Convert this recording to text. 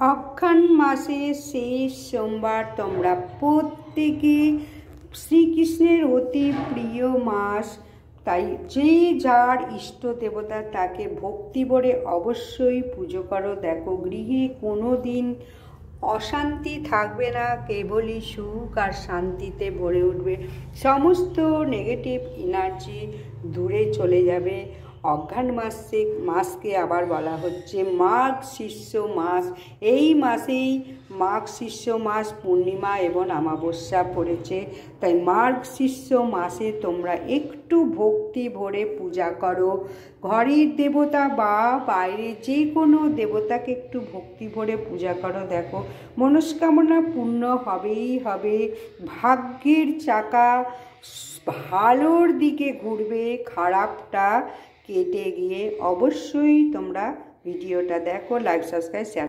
অঘ্রাণ মাসের শেষ সোমবার তোমরা প্রত্যেকে শ্রীকৃষ্ণের অতি প্রিয় মাস, তাই যে যার ইষ্ট দেবতা তাকে ভক্তি ভরে অবশ্যই পুজো করো। দেখো, গৃহে কোনো দিন অশান্তি থাকবে না, কেবলই সুখ আর শান্তিতে ভরে উঠবে। সমস্ত নেগেটিভ এনার্জি দূরে চলে যাবে। অঘ্রাণ মাসকে আবার বলা হচ্ছে মাঘ শিষ্য মাস। এই মাসেই মাঘ শিষ্য মাস পূর্ণিমা এবং অমাবস্যা পড়েছে, তাই মাঘ শিষ্য মাসে তোমরা একটু ভক্তি ভরে পূজা করো। ঘরের দেবতা বা বাইরে যে কোনো দেবতাকে একটু ভক্তি ভরে পূজা করো। দেখো, মনস্কামনা পূর্ণ হবেই হবে। ভাগ্যের চাকা ভালোর দিকে ঘুরবে, খারাপটা কেটে গিয়ে। অবশ্যই তোমরা ভিডিওটা দেখো, লাইক সাবস্ক্রাইব শেয়ার।